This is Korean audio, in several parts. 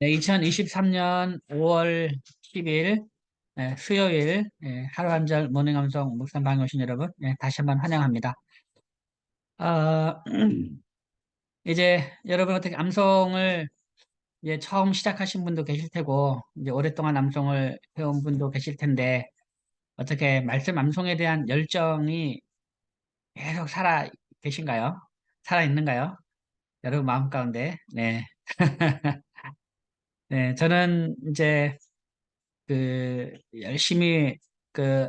네, 2023년 5월 10일 수요일 하루 한 절 모닝 감성 묵상 방에 오신 여러분 다시 한번 환영합니다. 어, 이제 여러분 어떻게 암송을 이제 처음 시작하신 분도 계실 테고 이제 오랫동안 암송을 해온 분도 계실 텐데 어떻게 말씀 암송에 대한 열정이 계속 살아 계신가요? 살아 있는가요? 여러분 마음 가운데. 네. 네, 저는 이제 열심히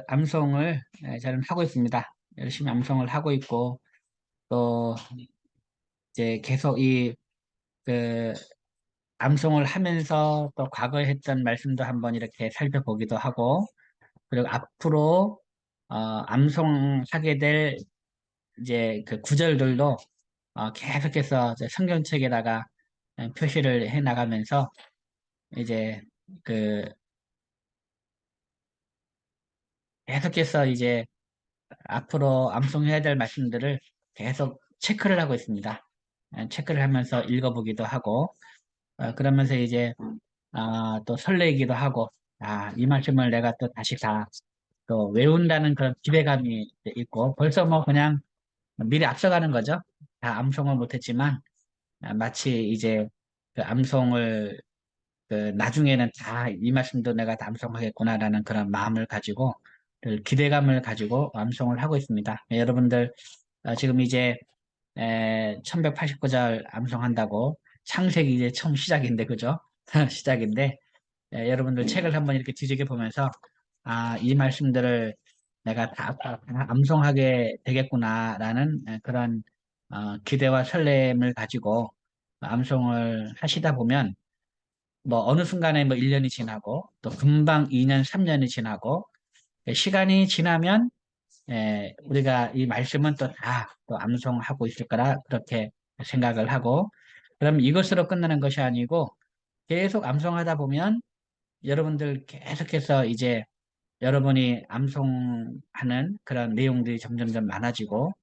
암송을 저는 하고 있습니다. 열심히 암송을 하고 있고 또 이제 계속 그 암송을 하면서 또 과거에 했던 말씀도 한번 이렇게 살펴보기도 하고 그리고 앞으로 암송하게 될 이제 그 구절들도 계속해서 이제 성경책에다가 표시를 해 나가면서 이제 그 계속해서 이제 앞으로 암송해야 될 말씀들을 계속 체크를 하고 있습니다. 체크를 하면서 읽어보기도 하고, 그러면서 이제, 또 설레이기도 하고, 이 말씀을 내가 또 다시 다 또 외운다는 그런 기대감이 있고, 벌써 뭐 그냥 미리 앞서가는 거죠. 다 암송을 못했지만, 마치 이제 그 암송을 나중에는 다 이 말씀도 내가 다 암송하겠구나라는 그런 마음을 가지고 그 기대감을 가지고 암송을 하고 있습니다. 여러분들 지금 이제 1189절 암송한다고 창세기 이제 처음 시작인데 그죠? 시작인데 여러분들 책을 한번 이렇게 뒤지게 보면서 이 말씀들을 내가 다 암송하게 되겠구나라는 그런 기대와 설렘을 가지고 암송을 하시다 보면 뭐 어느 순간에 뭐 1년이 지나고 또 금방 2년, 3년이 지나고 시간이 지나면 우리가 이 말씀은 또 다 또 암송하고 있을 거라 그렇게 생각을 하고 그럼 이것으로 끝나는 것이 아니고 계속 암송하다 보면 여러분들 계속해서 이제 여러분이 암송하는 그런 내용들이 점점점 많아지고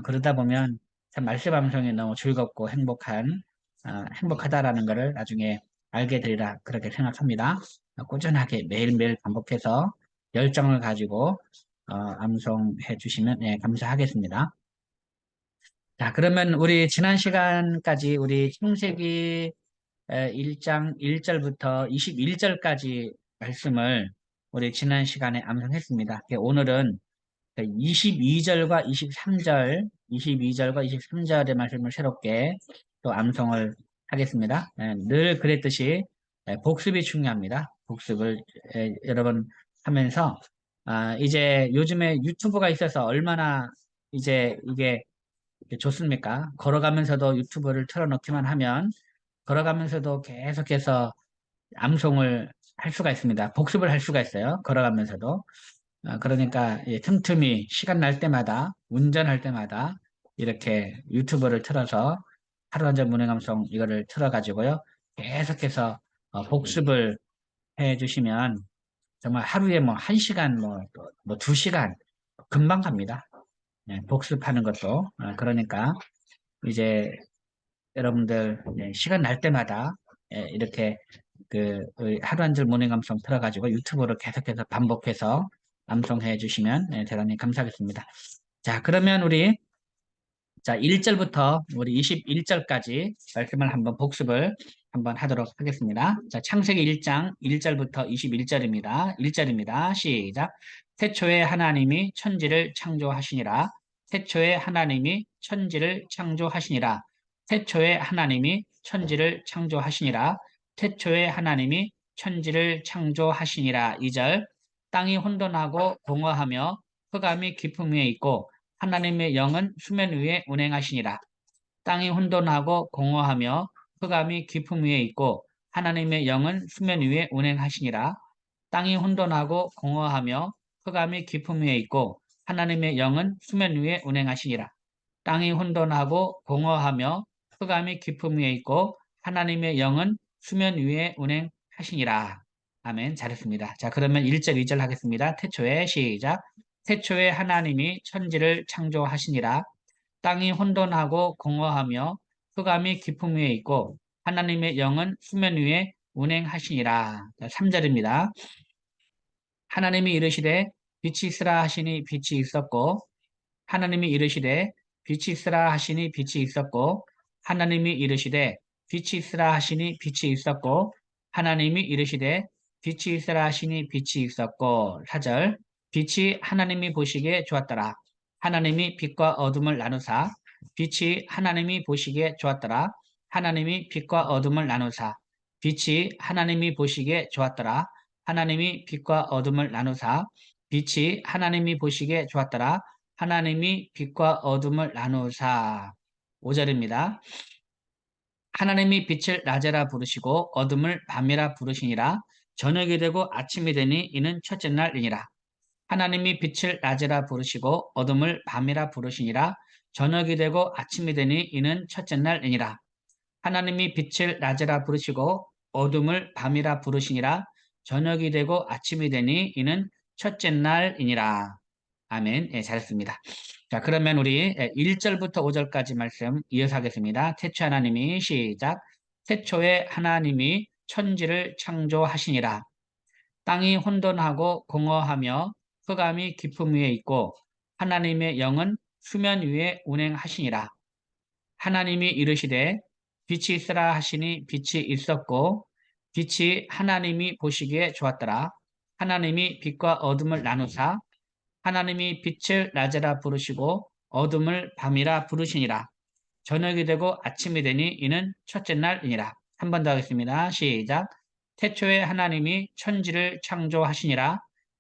그러다 보면 참 말씀 암송이 너무 즐겁고 행복하다라는 것을 나중에 알게 되리라 그렇게 생각합니다. 꾸준하게 매일매일 반복해서 열정을 가지고 암송해 주시면 감사하겠습니다. 자, 그러면 우리 지난 시간까지 우리 창세기 1장 1절부터 21절까지 말씀을 우리 지난 시간에 암송했습니다. 오늘은 22절과 23절, 22절과 23절의 말씀을 새롭게 또 암송을 하겠습니다. 늘 그랬듯이 복습이 중요합니다. 복습을 여러분 하면서 이제 요즘에 유튜브가 있어서 얼마나 이제 이게 좋습니까? 걸어가면서도 유튜브를 틀어놓기만 하면 걸어가면서도 계속해서 암송을 할 수가 있습니다. 복습을 할 수가 있어요. 걸어가면서도. 그러니까 틈틈이 시간 날 때마다 운전할 때마다 이렇게 유튜브를 틀어서 하루 한절 문해감성 이거를 틀어가지고요 계속해서 복습을 해주시면 정말 하루에 뭐 1시간 뭐 2시간 금방 갑니다. 복습하는 것도 그러니까 이제 여러분들 시간 날 때마다 이렇게 하루 한 줄 모닝 감성 틀어가지고 유튜브로 계속해서 반복해서 암송해 주시면 대단히 감사하겠습니다. 자, 그러면 우리 자 1절부터 우리 21절까지 말씀을 한번 복습을 한번 하도록 하겠습니다. 자, 창세기 1장 1절부터 21절입니다. 1절입니다. 시작. 태초에 하나님이 천지를 창조하시니라. 태초에 하나님이 천지를 창조하시니라. 태초에 하나님이 천지를 창조하시니라. 태초에 하나님이 천지를 창조하시니라. 2절. 땅이 혼돈하고 공허하며 흑암이 깊음 위에 있고 하나님의 영은 수면 위에 운행하시니라. 땅이 혼돈하고 공허하며 흑암이 깊음 위에 있고 하나님의 영은 수면 위에 운행하시니라. 땅이 혼돈하고 공허하며 흑암이 깊음 위에 있고 하나님의 영은 수면 위에 운행하시니라. 땅이 혼돈하고 공허하며 흑암이 깊음 위에 있고 하나님의 영은 수면 위에 운행하시니라. 아멘. 잘했습니다. 자, 그러면 1절, 2절 하겠습니다. 태초에 시작. 태초에 하나님이 천지를 창조하시니라. 땅이 혼돈하고 공허하며 흑암이 깊음 위에 있고 하나님의 영은 수면 위에 운행하시니라. 3절입니다. 하나님이 이르시되 빛이 있으라 하시니 빛이 있었고 하나님이 이르시되 빛이 있으라 하시니 빛이 있었고 하나님이 이르시되 빛이 있으라 하시니 빛이 있었고 하나님이 이르시되 빛이 있으라 하시니 빛이 있었고 4절 빛이 하나님이 보시기에 좋았더라. 하나님이 빛과 어둠을 나누사 빛이 하나님이 보시기에 좋았더라. 하나님이 빛과 어둠을 나누사 빛이 하나님이 보시기에 좋았더라. 하나님이 빛과 어둠을 나누사 빛이 하나님이 보시기에 좋았더라. 하나님이 빛과 어둠을 나누사 5절입니다. 하나님이 빛을 낮에라 부르시고 어둠을 밤이라 부르시니라. 저녁이 되고 아침이 되니 이는 첫째 날이니라. 하나님이 빛을 낮에라 부르시고 어둠을 밤이라 부르시니라. 저녁이 되고 아침이 되니 이는 첫째 날이니라. 하나님이 빛을 낮에라 부르시고 어둠을 밤이라 부르시니라. 저녁이 되고 아침이 되니 이는 첫째 날이니라. 아멘. 예, 잘했습니다. 자, 그러면 우리 1절부터 5절까지 말씀 이어서 하겠습니다. 태초 하나님이 시작. 태초에 하나님이 천지를 창조하시니라. 땅이 혼돈하고 공허하며 흑암이 깊음 위에 있고 하나님의 영은 수면 위에 운행하시니라. 하나님이 이르시되 빛이 있으라 하시니 빛이 있었고 빛이 하나님이 보시기에 좋았더라. 하나님이 빛과 어둠을 나누사 하나님이 빛을 낮에라 부르시고 어둠을 밤이라 부르시니라. 저녁이 되고 아침이 되니 이는 첫째 날이니라. 한 번 더 하겠습니다. 시작. 태초에 하나님이 천지를 창조하시니라.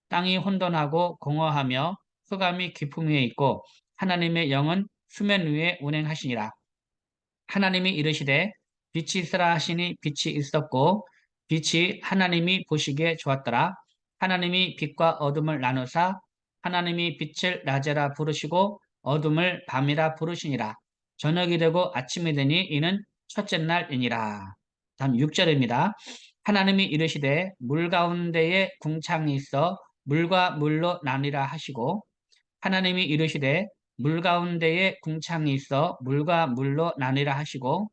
땅이 혼돈하고 공허하며 흑암이 깊음 위에 있고 하나님의 영은 수면 위에 운행하시니라. 하나님이 이르시되 빛이 있으라 하시니 빛이 있었고 빛이 하나님이 보시기에 좋았더라. 하나님이 빛과 어둠을 나누사 하나님이 빛을 낮에라 부르시고 어둠을 밤이라 부르시니라. 저녁이 되고 아침이 되니 이는 첫째 날이니라. 다음 6절입니다. 하나님이 이르시되 물 가운데에 궁창이 있어 물과 물로 나뉘라 하시고 하나님이 이르시되 물 가운데에 궁창이 있어 물과 물로 나뉘라 하시고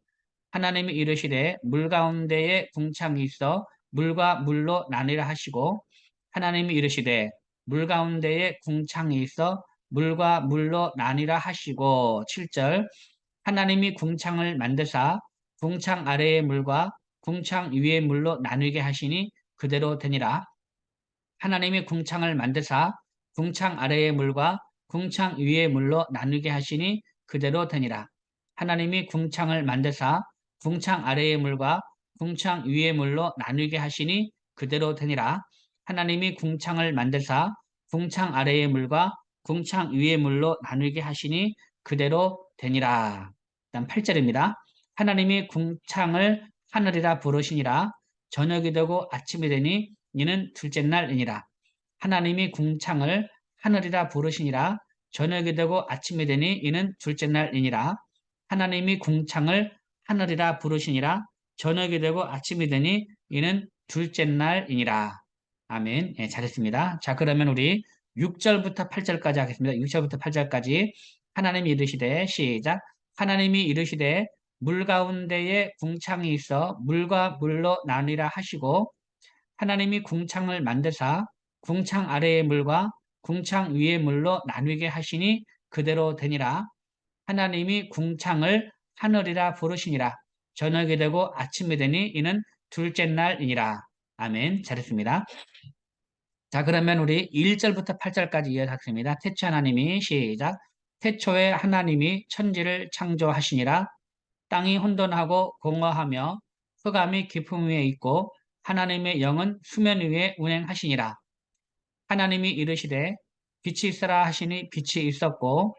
하나님이 이르시되 물 가운데에 궁창이 있어 물과 물로 나뉘라 하시고 하나님이 이르시되 물 가운데에 궁창이 있어 물과 물로 나뉘라 하시고 7절 하나님이 궁창을 만드사 궁창 아래의 물과 궁창 위의 물로 나누게 하시니 그대로 되니라. 하나님이 궁창을 만드사 궁창 아래의 물과 궁창 위의 물로 나누게 하시니 그대로 되니라. 하나님이 궁창을 만드사 궁창 아래의 물과 궁창 위의 물로 나누게 하시니 그대로 되니라. 하나님이 궁창을 만드사 궁창 아래의 물과 궁창 위의 물로 나누게 하시니 그대로 되니라. 다음 8절입니다. 하나님이 궁창을 하늘이라 부르시니라. 저녁이 되고 아침이 되니 이는 둘째 날이니라. 하나님이 궁창을 하늘이라 부르시니라. 저녁이 되고 아침이 되니 이는 둘째 날이니라. 하나님이 궁창을 하늘이라 부르시니라. 저녁이 되고 아침이 되니 이는 둘째 날이니라. 아멘. 예, 잘했습니다. 자, 그러면 우리 6절부터 8절까지 하겠습니다. 6절부터 8절까지 하나님이 이르시되 시작. 하나님이 이르시되 물 가운데에 궁창이 있어 물과 물로 나뉘라 하시고 하나님이 궁창을 만드사 궁창 아래의 물과 궁창 위의 물로 나누게 하시니 그대로 되니라. 하나님이 궁창을 하늘이라 부르시니라. 저녁이 되고 아침이 되니 이는 둘째 날이니라. 아멘. 잘했습니다. 자, 그러면 우리 1절부터 8절까지 이어가겠습니다. 태초 하나님이 시작. 태초에 하나님이 천지를 창조하시니라. 땅이 혼돈하고 공허하며 흑암이 깊음 위에 있고 하나님의 영은 수면 위에 운행하시니라. 하나님이 이르시되 빛이 있으라 하시니 빛이 있었고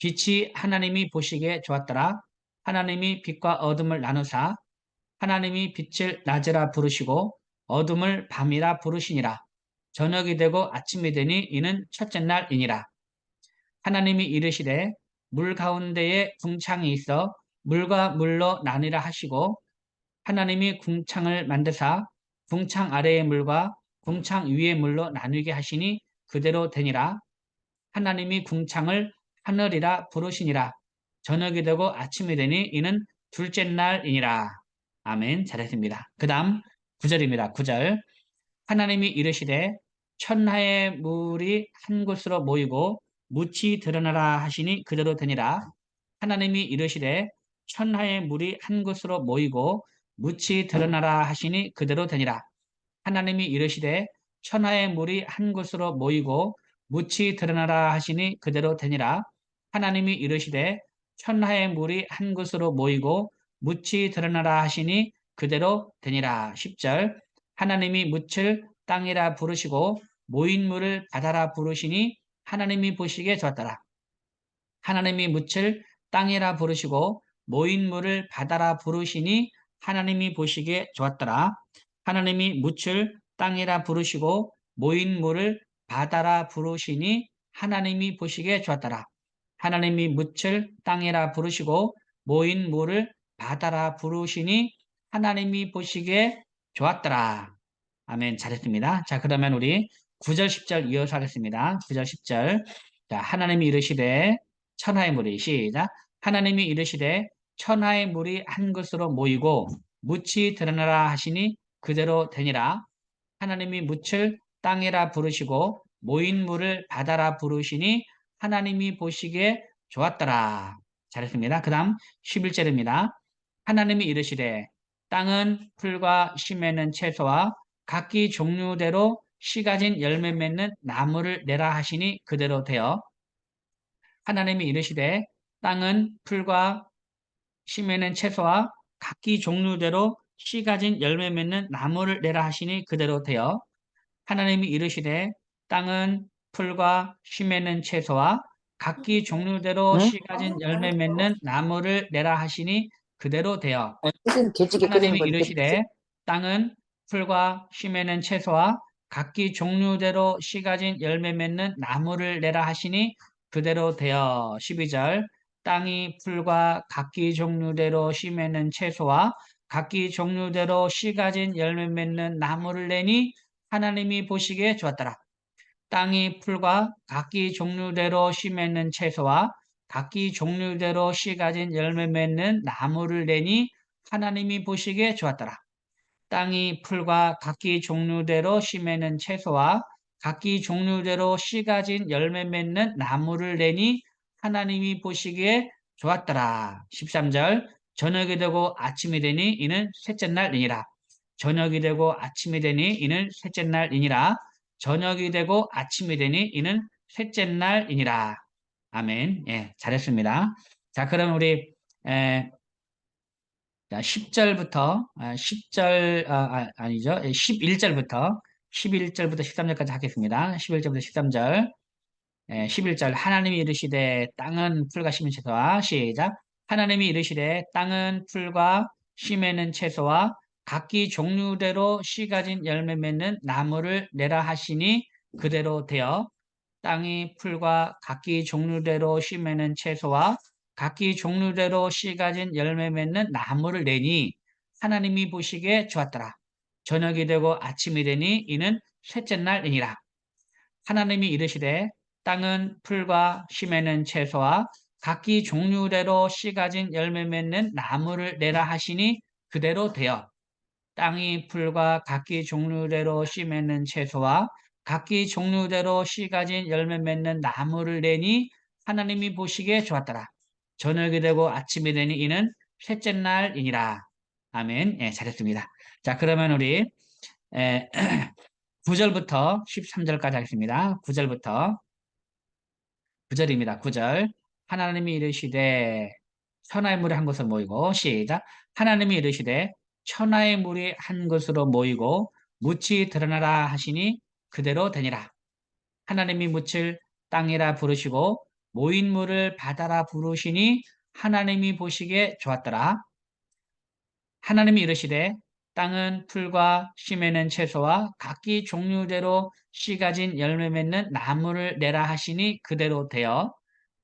빛이 하나님이 보시기에 좋았더라. 하나님이 빛과 어둠을 나누사 하나님이 빛을 낮이라 부르시고 어둠을 밤이라 부르시니라. 저녁이 되고 아침이 되니 이는 첫째 날이니라. 하나님이 이르시되 물 가운데에 궁창이 있어 물과 물로 나뉘라 하시고 하나님이 궁창을 만드사 궁창 아래의 물과 궁창 위의 물로 나누게 하시니 그대로 되니라. 하나님이 궁창을 하늘이라 부르시니라. 저녁이 되고 아침이 되니 이는 둘째 날이니라. 아멘. 잘했습니다. 그 다음 9절입니다. 9절. 하나님이 이르시되 천하의 물이 한 곳으로 모이고 묻이 드러나라 하시니 그대로 되니라. 하나님이 이르시되 천하의 물이 한 곳으로 모이고 묻이 드러나라 하시니 그대로 되니라. 하나님이 이르시되 천하의 물이 한 곳으로 모이고 묻이 드러나라 하시니 그대로 되니라. 하나님이 이르시되 천하의 물이 한 곳으로 모이고 묻이 드러나라 하시니 그대로 되니라. 10절. 하나님이 묻을 땅이라 부르시고 모인 물을 바다라 부르시니 하나님이 보시기에 좋았더라. 하나님이 묻을 땅이라 부르시고 모인 물을 바다라 부르시니 하나님이 보시기에 좋았더라. 하나님이 묻을 땅이라 부르시고 모인 물을 바다라 부르시니 하나님이 보시기에 좋았더라. 하나님이 묻을 땅이라 부르시고 모인 물을 바다라 부르시니 하나님이 보시기에 좋았더라. 아멘. 잘했습니다. 자, 그러면 우리 9절, 10절 이어서 하겠습니다. 9절, 10절. 자, 하나님이 이르시되 천하의 물이 시작. 하나님이 이르시되 천하의 물이 한 곳으로 모이고 묻이 드러나라 하시니 그대로 되니라. 하나님이 묻을 땅이라 부르시고 모인 물을 바다라 부르시니 하나님이 보시기에 좋았더라. 잘했습니다. 그 다음 11절입니다. 하나님이 이르시되 땅은 풀과 씨 맺는 채소와 각기 종류대로 씨 가진 열매 맺는 나무를 내라 하시니 그대로 되어 하나님이 이르시되 땅은 풀과 씨 맺는 채소와 각기 종류대로 씨 가진 열매 맺는 나무를 내라 하시니 그대로 되어 하나님이 이르시되 땅은 풀과 씨 맺는 채소와 각기 종류대로 응? 씨 가진 열매 맺는 나무를 내라 하시니 그대로 되어 무슨 돼지개 끓이는 하나님이 거 이렇게 이르시되 땅은 풀과 씨 맺는 채소와 각기 종류대로 씨 가진 열매 맺는 나무를 내라 하시니 그대로 되어 12절 땅이 풀과 각기 종류대로 씨 맺는 채소와 각기 종류대로 씨 가진 열매 맺는 나무를 내니 하나님이 보시기에 좋았더라. 땅이 풀과 각기 종류대로 씨 맺는 채소와 각기 종류대로 씨 가진 열매 맺는 나무를 내니 하나님이 보시기에 좋았더라. 땅이 풀과 각기 종류대로 씨 맺는 채소와 각기 종류대로 씨 가진 열매 맺는 나무를 내니 하나님이 보시기에 좋았더라. 13절 저녁이 되고 아침이 되니 이는 셋째 날이니라. 저녁이 되고 아침이 되니 이는 셋째 날이니라. 저녁이 되고 아침이 되니 이는 셋째 날이니라. 아멘. 예, 잘했습니다. 자, 그럼 우리 자, 10절부터 10절 아니죠. 11절부터 11절부터 13절까지 하겠습니다. 11절부터 13절. 11절 하나님이 이르시되 땅은 풀과 씨 맺는 채소와 시작. 하나님이 이르시되 땅은 풀과 씨 맺는 채소와 각기 종류대로 씨 가진 열매 맺는 나무를 내라 하시니 그대로 되어 땅이 풀과 각기 종류대로 씨 맺는 채소와 각기 종류대로 씨 가진 열매 맺는 나무를 내니 하나님이 보시기에 좋았더라. 저녁이 되고 아침이 되니 이는 셋째 날이니라. 하나님이 이르시되 땅은 풀과 씨 맺는 채소와 각기 종류대로 씨 가진 열매 맺는 나무를 내라 하시니 그대로 되어 땅이 풀과 각기 종류대로 씨 맺는 채소와 각기 종류대로 씨 가진 열매 맺는 나무를 내니 하나님이 보시기에 좋았더라. 저녁이 되고 아침이 되니 이는 셋째 날이니라. 아멘. 예, 잘했습니다. 자, 그러면 우리 9절부터 13절까지 하겠습니다. 9절부터 9절입니다. 9절. 하나님이 이르시되 천하의 물이 한 곳으로 모이고 시작. 하나님이 이르시되 천하의 물이 한 곳으로 모이고 묻이 드러나라 하시니 그대로 되니라. 하나님이 묻을 땅이라 부르시고 모인 물을 바다라 부르시니 하나님이 보시기에 좋았더라. 하나님이 이르시되 땅은 풀과 씨 맺는 채소와 각기 종류대로 씨 가진 열매 맺는 나무를 내라 하시니 그대로 되어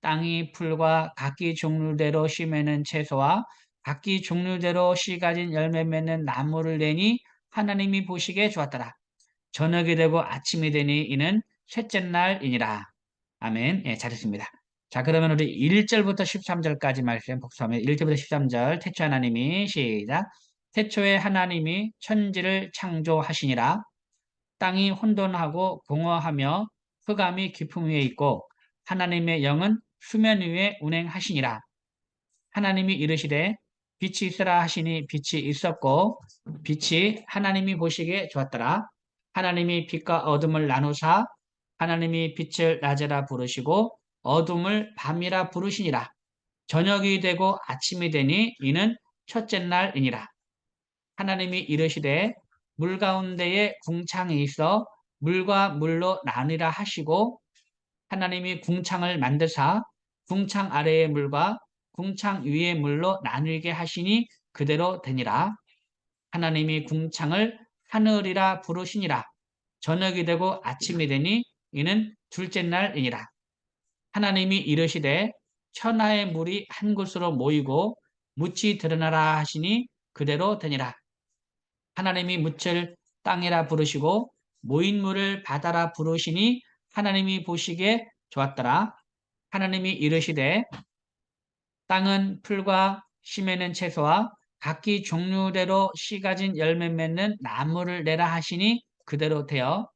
땅이 풀과 각기 종류대로 씨 맺는 채소와 각기 종류대로 씨 가진 열매 맺는 나무를 내니 하나님이 보시기에 좋았더라. 저녁이 되고 아침이 되니 이는 셋째 날이니라. 아멘. 예, 잘했습니다. 자, 그러면 우리 1절부터 13절까지 말씀 복수하면 1절부터 13절 태초 하나님이 시작. 태초에 하나님이 천지를 창조하시니라. 땅이 혼돈하고 공허하며 흑암이 깊음 위에 있고 하나님의 영은 수면 위에 운행하시니라. 하나님이 이르시되 빛이 있으라 하시니 빛이 있었고 빛이 하나님이 보시기에 좋았더라. 하나님이 빛과 어둠을 나누사 하나님이 빛을 낮이라 부르시고 어둠을 밤이라 부르시니라. 저녁이 되고 아침이 되니 이는 첫째 날이니라. 하나님이 이르시되 물 가운데에 궁창이 있어 물과 물로 나뉘라 하시고 하나님이 궁창을 만드사 궁창 아래의 물과 궁창 위의 물로 나누게 하시니 그대로 되니라. 하나님이 궁창을 하늘이라 부르시니라. 저녁이 되고 아침이 되니 이는 둘째 날이니라. 하나님이 이르시되 천하의 물이 한 곳으로 모이고 묻이 드러나라 하시니 그대로 되니라. 하나님이 묻을 땅이라 부르시고 모인 물을 바다라 부르시니 하나님이 보시기에 좋았더라. 하나님이 이르시되 땅은 풀과 씨 맺는 채소와 각기 종류대로 씨 가진 열매 맺는 나무를 내라 하시니 그대로 되어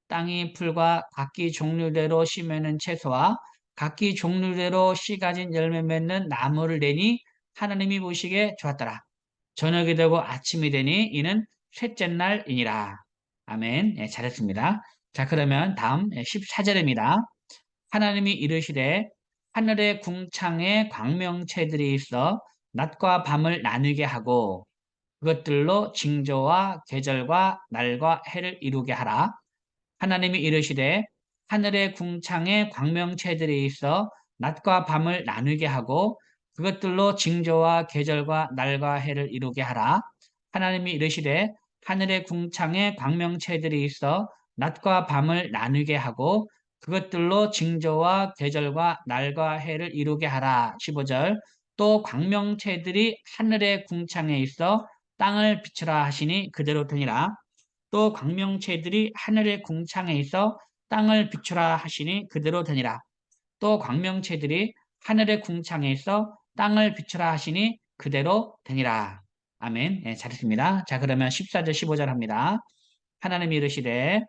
땅이 풀과 각기 종류대로 씨 맺는 채소와 각기 종류대로 씨 가진 열매 맺는 나무를 내니 하나님이 보시기에 좋았더라. 저녁이 되고 아침이 되니 이는 셋째 날이니라. 아멘. 예, 잘했습니다. 자, 그러면 다음 14절입니다. 하나님이 이르시되 하늘의 궁창에 광명체들이 있어 낮과 밤을 나누게 하고 그것들로 징조와 계절과 날과 해를 이루게 하라. 하나님이 이르시되 하늘의 궁창에 광명체들이 있어 낮과 밤을 나누게 하고 그것들로 징조와 계절과 날과 해를 이루게 하라. 하나님이 이르시되 하늘의 궁창에 광명체들이 있어 낮과 밤을 나누게 하고 그것들로 징조와 계절과 날과 해를 이루게 하라. 15절. 또 광명체들이 하늘의 궁창에 있어 땅을 비추라 하시니 그대로 되니라. 또 광명체들이 하늘의 궁창에 있어 땅을 비추라 하시니 그대로 되니라. 또 광명체들이 하늘의 궁창에 있어 땅을 비추라 하시니 그대로 되니라. 아멘. 예, 잘했습니다. 자, 그러면 14절 15절 합니다. 하나님이 이르시되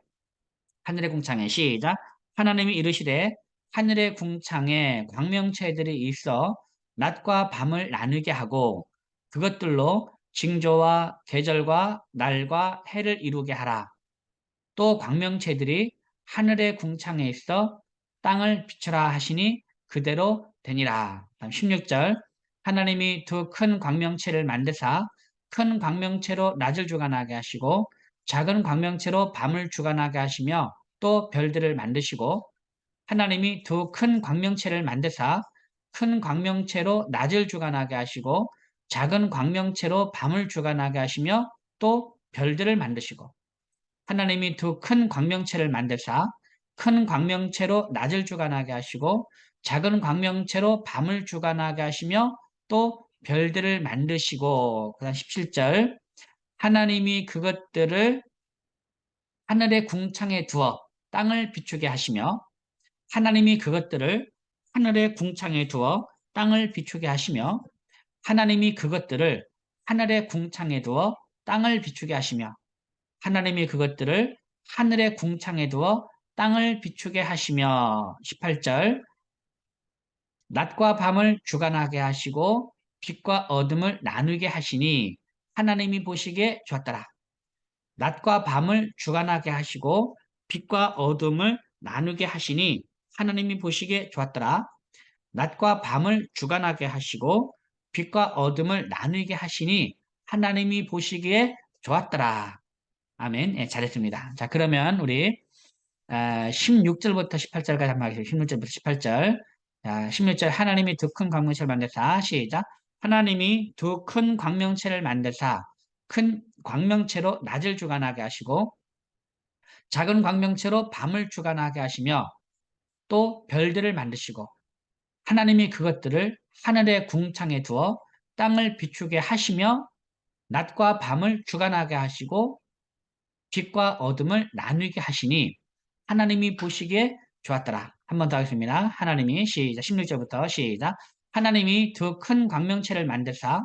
하늘의 궁창에 시작. 하나님이 이르시되 하늘의 궁창에 광명체들이 있어 낮과 밤을 나누게 하고 그것들로 징조와 계절과 날과 해를 이루게 하라. 또 광명체들이 하늘의 궁창에 있어 땅을 비추라 하시니 그대로 되니라. 16절. 하나님이 두 큰 광명체를 만드사 큰 광명체로 낮을 주관하게 하시고 작은 광명체로 밤을 주관하게 하시며 또 별들을 만드시고 하나님이 두 큰 광명체를 만드사 큰 광명체로 낮을 주관하게 하시고 작은 광명체로 밤을 주관하게 하시며 또 별들을 만드시고 하나님이 두 큰 광명체를 만드사 큰 광명체로 낮을 주관하게 하시고 작은 광명체로 밤을 주관하게 하시며 또 별들을 만드시고 그다음 17절 하나님이 그것들을 하늘의 궁창에 두어 땅을 비추게 하시며 하나님이 그것들을 하늘의 궁창에 두어 땅을 비추게 하시며 하나님이 그것들을 하늘의 궁창에 두어 땅을 비추게 하시며 하나님이 그것들을 하늘의 궁창에 두어 땅을 비추게 하시며 18절 낮과 밤을 주관하게 하시고 빛과 어둠을 나누게 하시니 하나님이 보시기에 좋았더라. 낮과 밤을 주관하게 하시고 빛과 어둠을 나누게 하시니 하나님이 보시기에 좋았더라. 낮과 밤을 주관하게 하시고 빛과 어둠을 나누게 하시니 하나님이 보시기에 좋았더라. 아멘. 예, 잘했습니다. 자, 그러면 우리 16절부터 18절까지 한번 하겠습니다. 16절부터 18절. 자, 16절 하나님이 두 큰 광명체를 만드사 시작. 하나님이 두 큰 광명체를 만드사 큰 광명체로 낮을 주관하게 하시고 작은 광명체로 밤을 주관하게 하시며 또 별들을 만드시고 하나님이 그것들을 하늘의 궁창에 두어 땅을 비추게 하시며 낮과 밤을 주관하게 하시고 빛과 어둠을 나누게 하시니 하나님이 보시기에 좋았더라. 한 번 더 하겠습니다. 하나님이 시작 16절부터 시작 하나님이 두 큰 광명체를 만드사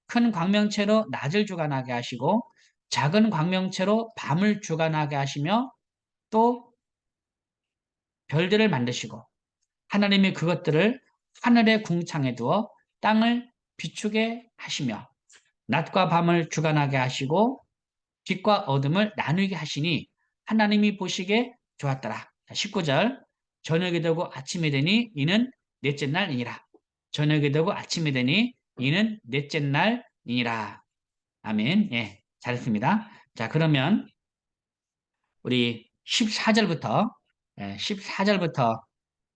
큰 광명체로 낮을 주관하게 하시고 작은 광명체로 밤을 주관하게 하시며 또 별들을 만드시고 하나님이 그것들을 하늘의 궁창에 두어 땅을 비추게 하시며 낮과 밤을 주관하게 하시고 빛과 어둠을 나누게 하시니 하나님이 보시기에 좋았더라. 19절 저녁이 되고 아침이 되니 이는 넷째 날이니라. 저녁이 되고 아침이 되니 이는 넷째 날이니라. 아멘. 예, 잘했습니다. 자, 그러면 우리 14절부터 14절부터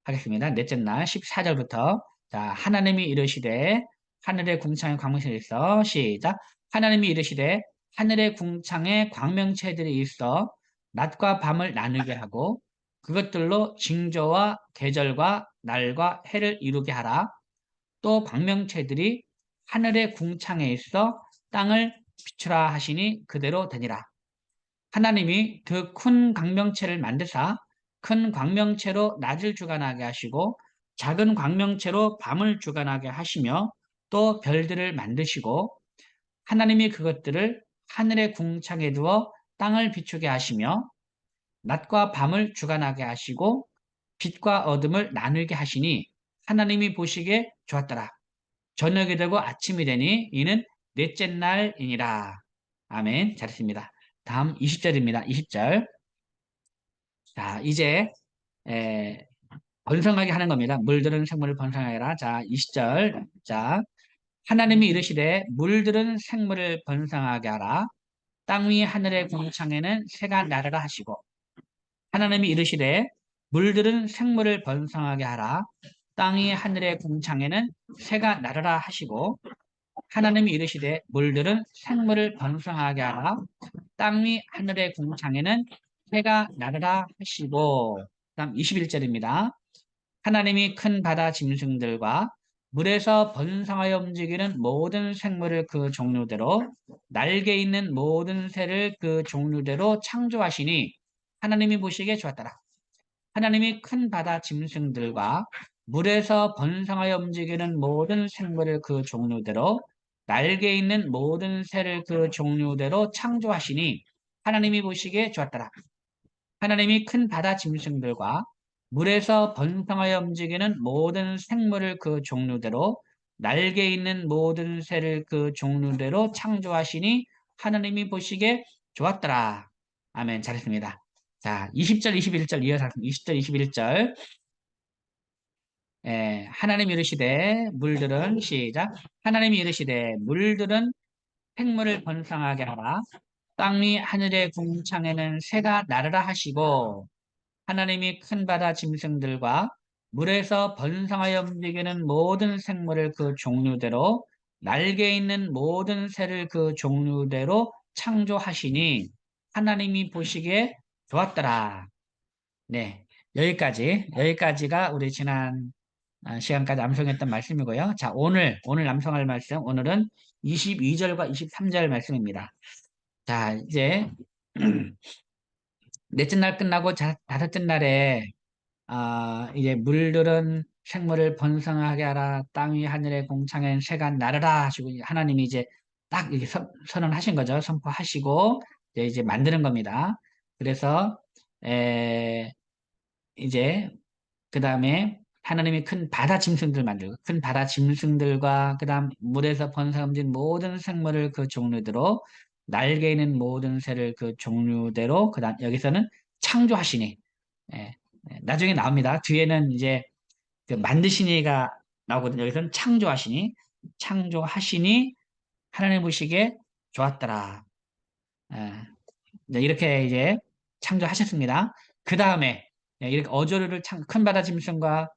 하겠습니다. 넷째 날 14절부터 자, 하나님이 이르시되 하늘의 궁창에 광명체들이 있어. 시작. 하나님이 이르시되 하늘의 궁창에 광명체들이 있어 낮과 밤을 나누게 하고 그것들로 징조와 계절과 날과 해를 이루게 하라. 또 광명체들이 하늘의 궁창에 있어 땅을 비추라 하시니 그대로 되니라. 하나님이 그 큰 광명체를 만드사 큰 광명체로 낮을 주관하게 하시고 작은 광명체로 밤을 주관하게 하시며 또 별들을 만드시고 하나님이 그것들을 하늘의 궁창에 두어 땅을 비추게 하시며 낮과 밤을 주관하게 하시고 빛과 어둠을 나누게 하시니 하나님이 보시기에 좋았더라. 저녁이 되고 아침이 되니 이는 넷째 날이니라. 아멘. 잘했습니다. 다음 20절입니다. 20절. 자, 이제 에, 번성하게 하는 겁니다. 물들은 생물을 번성하여라. 자, 20절. 자, 하나님이 이르시되 물들은 생물을 번성하게 하라. 땅 위 하늘의 궁창에는 새가 나르라 하시고 하나님이 이르시되 물들은 생물을 번성하게 하라. 땅 위 하늘의 궁창에는 새가 나르라 하시고 하나님이 이르시되 물들은 생물을 번성하게 하라. 땅 위 하늘의 궁창에는 새가 나르라 하시고 다음 21절입니다. 하나님이 큰 바다 짐승들과 물에서 번성하여 움직이는 모든 생물을 그 종류대로 날개 있는 모든 새를 그 종류대로 창조하시니 하나님이 보시기에 좋았더라. 하나님이 큰 바다 짐승들과 물에서 번성하여 움직이는 모든 생물을 그 종류대로 날개 있는 모든 새를 그 종류대로 창조하시니 하나님이 보시기에 좋았더라. 하나님이 큰 바다 짐승들과 물에서 번성하여 움직이는 모든 생물을 그 종류대로 날개 있는 모든 새를 그 종류대로 창조하시니 하나님이 보시기에 좋았더라. 아멘. 잘했습니다. 자, 20절, 21절 이어서 20절, 21절. 하나님이 이르시되 물들은 시작. 하나님이 이르시되 물들은 생물을 번성하게 하라. 땅 위 하늘의 궁창에는 새가 나르라 하시고 하나님이 큰 바다 짐승들과 물에서 번성하여 움직이는 모든 생물을 그 종류대로 날개 있는 모든 새를 그 종류대로 창조하시니 하나님이 보시기에 좋았더라. 네, 여기까지가 우리 지난 시간까지 암송했던 말씀이고요. 자, 오늘 암송할 말씀, 오늘은 22절과 23절 말씀입니다. 자, 이제 넷째 날 끝나고 다섯째 날에 이제 물들은 생물을 번성하게 하라. 땅 위 하늘의 공창엔 새가 나르라 하시고 하나님이 이제 딱 이렇게 선언하신 거죠. 선포하시고 이제 만드는 겁니다. 그래서 이제 그 다음에 하나님이 큰 바다 짐승들 만들고 큰 바다 짐승들과 그 다음 물에서 번성함진 모든 생물을 그 종류대로 날개 있는 모든 새를 그 종류대로 그 다음 여기서는 창조하시니 예, 나중에 나옵니다. 뒤에는 이제 그 만드시니가 나오거든요. 여기서는 창조하시니 하나님 보시기에 좋았더라. 예, 네, 이렇게 이제 창조하셨습니다. 그 다음에 이렇게 어조류를 큰 바다 짐승과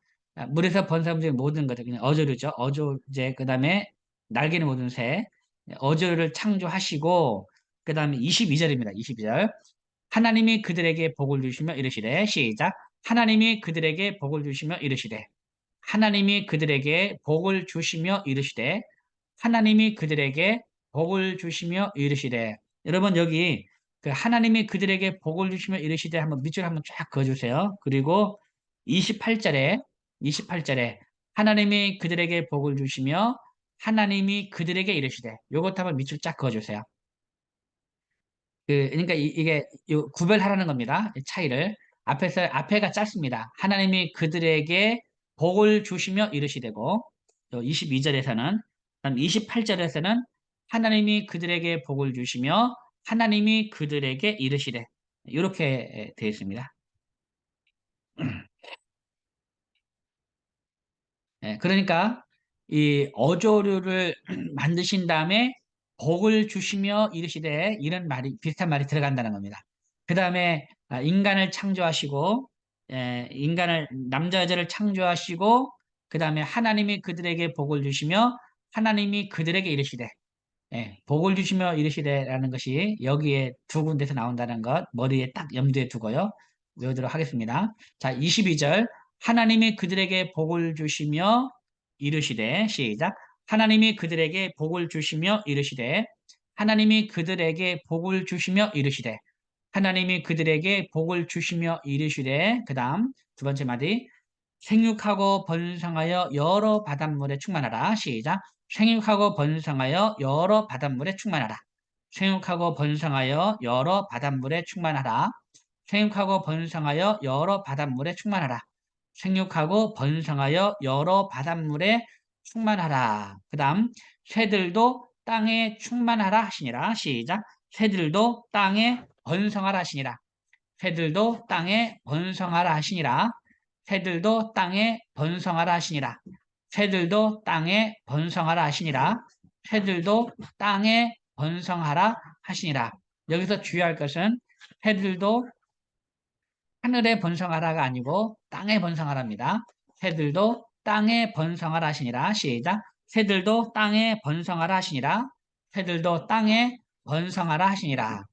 물에서 번성된 모든 것들 그냥 어조류죠. 어조제 그 다음에 날개는 모든 새 어조류를 창조하시고 그 다음에 22절입니다. 22절 하나님이 그들에게 복을 주시며 이르시되 시작 하나님이 그들에게 복을 주시며 이르시되 하나님이 그들에게 복을 주시며 이르시되 하나님이 그들에게 복을 주시며 이르시되 여러분 여기 그 하나님이 그들에게 복을 주시며 이르시되 한번 밑줄 한번 쫙 그어주세요. 그리고 28절에 하나님이 그들에게 복을 주시며 하나님이 그들에게 이르시되. 요것도 한번 밑줄 쫙 그어주세요. 그러니까 이게 구별하라는 겁니다. 이 차이를. 앞에가 짧습니다. 하나님이 그들에게 복을 주시며 이르시되고, 22절에서는, 그다음 28절에서는 하나님이 그들에게 복을 주시며 하나님이 그들에게 이르시되. 이렇게 되어 있습니다. 그러니까 이 어조류를 만드신 다음에 복을 주시며 이르시되, 이런 말이, 비슷한 말이 들어간다는 겁니다. 그 다음에 인간을 창조하시고, 인간을, 남자 여자를 창조하시고, 그 다음에 하나님이 그들에게 복을 주시며 하나님이 그들에게 이르시되. 복을 주시며 이르시되라는 것이 여기에 두 군데서 나온다는 것 머리에 딱 염두에 두고요. 외우도록 하겠습니다. 자, 22절. 하나님이 그들에게 복을 주시며 이르시되. 시작. 하나님이 그들에게 복을 주시며 이르시되. 하나님이 그들에게 복을 주시며 이르시되. 하나님이 그들에게 복을 주시며 이르시되. 그 다음 두 번째 마디. 생육하고 번성하여 여러 바닷물에 충만하라. 시작. 생육하고 번성하여 여러 바닷물에 충만하라. 생육하고 번성하여 여러 바닷물에 충만하라. 생육하고 번성하여 여러 바닷물에 충만하라. 생육하고 번성하여 여러 바닷물에 충만하라. 그 다음 새들도 땅에 충만하라 하시니라. 시작. 새들도 땅에 번성하라 하시니라. 새들도 땅에 번성하라 하시니라. 새들도 땅에 번성하라 하시니라. 새들도 땅에 번성하라 하시니라. 새들도 땅에 번성하라 하시니라. 여기서 주의할 것은 새들도 하늘에 번성하라가 아니고 땅에 번성하랍니다. 새들도 땅에 번성하라 하시니라. 시작. 새들도 땅에 번성하라 하시니라. 새들도 땅에 번성하라 하시니라.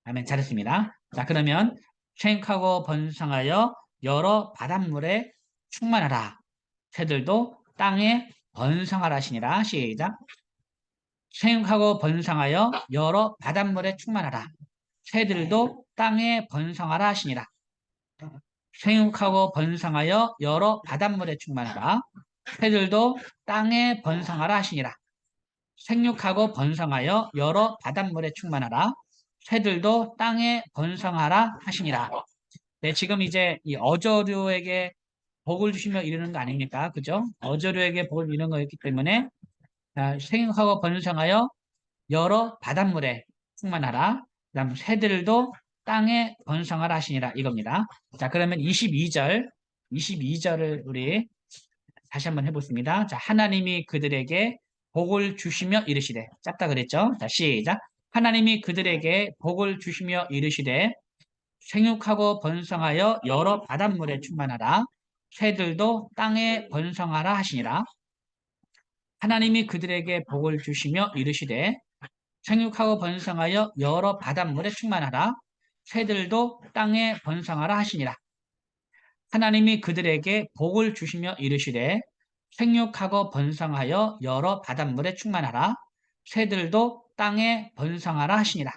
아멘. 잘했습니다. 자, 그러면 생육하고 번성하여 여러 바닷물에 충만하라. 새들도 땅에 번성하라 하시니라. 시작. 생육하고 번성하여 여러 바닷물에 충만하라. 새들도 땅에 번성하라 하시니라. 생육하고 번성하여 여러 바닷물에 충만하라. 새들도 땅에 번성하라 하시니라. 생육하고 번성하여 여러 바닷물에 충만하라. 새들도 땅에 번성하라 하시니라. 네, 지금 이제 이 어조류에게 복을 주시며 이르는 거 아닙니까? 그죠? 어조류에게 복을 이루는 거였기 때문에 생육하고 번성하여 여러 바닷물에 충만하라. 그 다음 새들도 땅에 번성하라 하시니라 이겁니다. 자, 그러면 22절을 우리 다시 한번 해보겠습니다. 자, 하나님이 그들에게 복을 주시며 이르시되. 짧다 그랬죠? 자, 시작. 하나님이 그들에게 복을 주시며 이르시되 생육하고 번성하여 여러 바닷물에 충만하라. 새들도 땅에 번성하라 하시니라. 하나님이 그들에게 복을 주시며 이르시되 생육하고 번성하여 여러 바닷물에 충만하라. 새들도 땅에 번성하라 하시니라. 하나님이 그들에게 복을 주시며 이르시되 생육하고 번성하여 여러 바닷물에 충만하라. 새들도 땅에 번성하라 하시니라.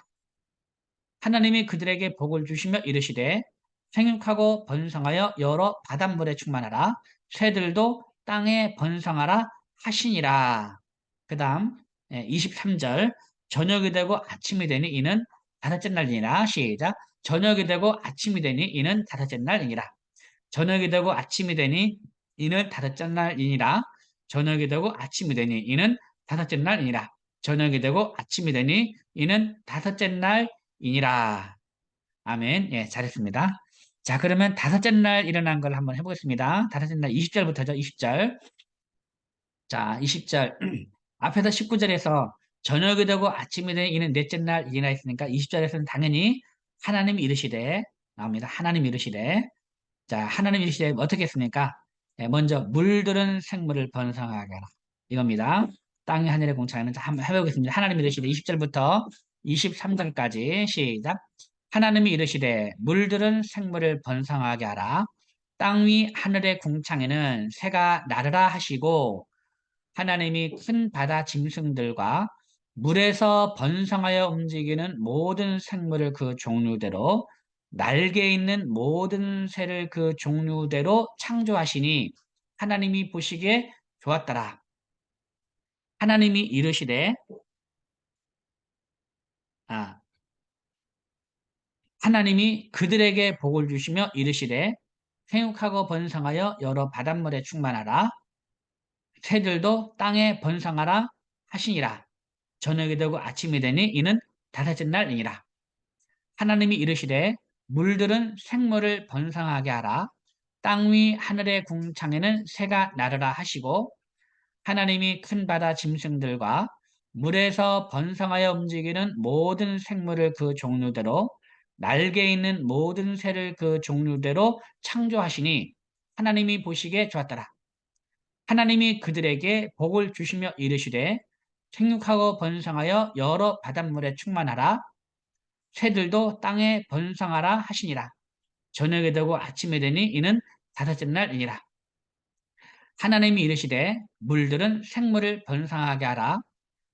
하나님이 그들에게 복을 주시며 이르시되 생육하고 번성하여 여러 바닷물에 충만하라. 새들도 땅에 번성하라 하시니라. 그 다음 23절. 저녁이 되고 아침이 되니 이는 다섯째 날이니라. 시작. 저녁이 되고 아침이 되니 이는 다섯째 날이니라. 저녁이 되고 아침이 되니 이는 다섯째 날이니라. 저녁이 되고 아침이 되니 이는 다섯째 날이니라. 저녁이 되고 아침이 되니 이는 다섯째 날이니라. 아멘. 예, 잘했습니다. 자, 그러면 다섯째 날 일어난 걸 한번 해보겠습니다. 다섯째 날 20절부터죠. 20절. 자, 20절. 앞에서 19절에서 저녁이 되고 아침이 되니 이는 넷째 날이니라 했으니까 20절에서는 당연히 하나님이 이르시되 나옵니다. 하나님이 이르시되. 자, 하나님이 이르시되 어떻게 했습니까? 먼저 물들은 생물을 번성하게 하라. 이겁니다. 땅이 하늘의 공창에는 한번 해보겠습니다. 하나님이 이르시되 20절부터 23절까지 시작. 하나님이 이르시되 물들은 생물을 번성하게 하라. 땅 위 하늘의 궁창에는 새가 나르라 하시고 하나님이 큰 바다 짐승들과 물에서 번성하여 움직이는 모든 생물을 그 종류대로 날개 있는 모든 새를 그 종류대로 창조하시니 하나님이 보시기에 좋았더라. 하나님이 이르시되 하나님이 그들에게 복을 주시며 이르시되 생육하고 번성하여 여러 바닷물에 충만하라. 새들도 땅에 번성하라 하시니라. 저녁이 되고 아침이 되니 이는 다섯째 날이니라. 하나님이 이르시되 물들은 생물을 번성하게 하라. 땅 위 하늘의 궁창에는 새가 나르라 하시고 하나님이 큰 바다 짐승들과 물에서 번성하여 움직이는 모든 생물을 그 종류대로 날개 있는 모든 새를 그 종류대로 창조하시니 하나님이 보시기에 좋았더라. 하나님이 그들에게 복을 주시며 이르시되 생육하고 번성하여 여러 바닷물에 충만하라. 새들도 땅에 번성하라 하시니라. 저녁이 되고 아침이 되니 이는 다섯째 날이니라. 하나님이 이르시되 물들은 생물을 번성하게 하라.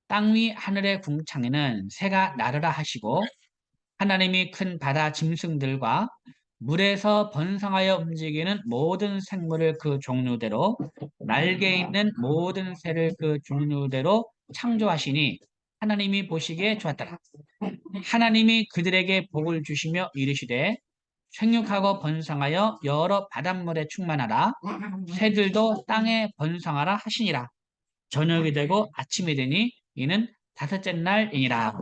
땅 위 하늘의 궁창에는 새가 나르라 하시고 하나님이 큰 바다 짐승들과 물에서 번성하여 움직이는 모든 생물을 그 종류대로 날개 있는 모든 새를 그 종류대로 창조하시니 하나님이 보시기에 좋았더라. 하나님이 그들에게 복을 주시며 이르시되 생육하고 번성하여 여러 바닷물에 충만하라. 새들도 땅에 번성하라 하시니라. 저녁이 되고 아침이 되니 이는 다섯째 날이니라.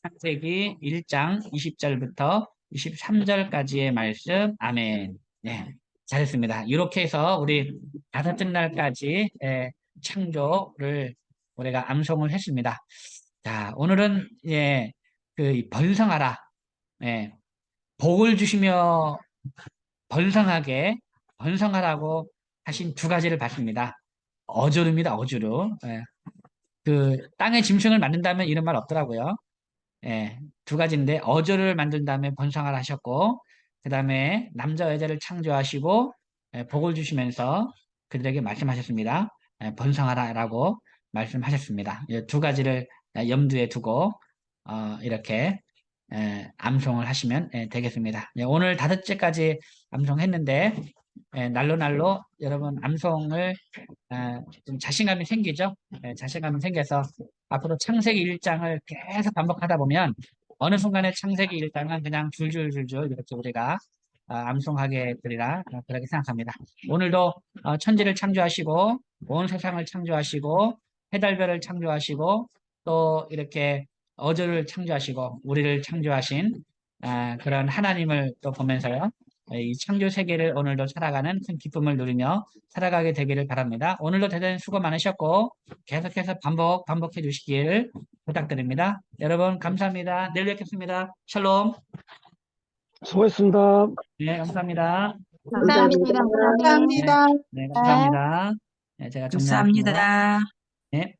창세기 1장 20절부터 23절까지의 말씀. 아멘. 네, 잘했습니다. 이렇게 해서 우리 다섯째 날까지 창조를 우리가 암송을 했습니다. 자, 오늘은 그 번성하라, 예, 복을 주시며 번성하게 번성하라고 하신 두 가지를 봤습니다. 어조류입니다. 어조류. 그 땅에 짐승을 만든다면 이런 말 없더라고요. 두 가지인데 어조를 만든 다음에 번성하라 하셨고 그 다음에 남자 여자를 창조하시고 복을 주시면서 그들에게 말씀하셨습니다. 번성하라라고 말씀하셨습니다. 이 두 가지를 염두에 두고 이렇게 암송을 하시면 되겠습니다. 오늘 다섯째까지 암송했는데 날로 날로 여러분 암송을 좀 자신감이 생기죠. 자신감이 생겨서 앞으로 창세기 1장을 계속 반복하다 보면 어느 순간에 창세기 1장은 그냥 줄줄줄줄 이렇게 우리가 암송하게 되리라 그렇게 생각합니다. 오늘도 천지를 창조하시고 온 세상을 창조하시고 해달별을 창조하시고 또 이렇게 어조를 창조하시고 우리를 창조하신 그런 하나님을 또 보면서요. 이 창조 세계를 오늘도 살아가는 큰 기쁨을 누리며 살아가게 되기를 바랍니다. 오늘도 대단히 수고 많으셨고 계속해서 반복해 주시길 부탁드립니다. 여러분 감사합니다. 내일 뵙겠습니다. 샬롬. 수고했습니다. 네, 감사합니다. 감사합니다. 네, 감사합니다. 네, 감사합니다. 네, 제가 정리하겠습니다. 감사합니다. 네.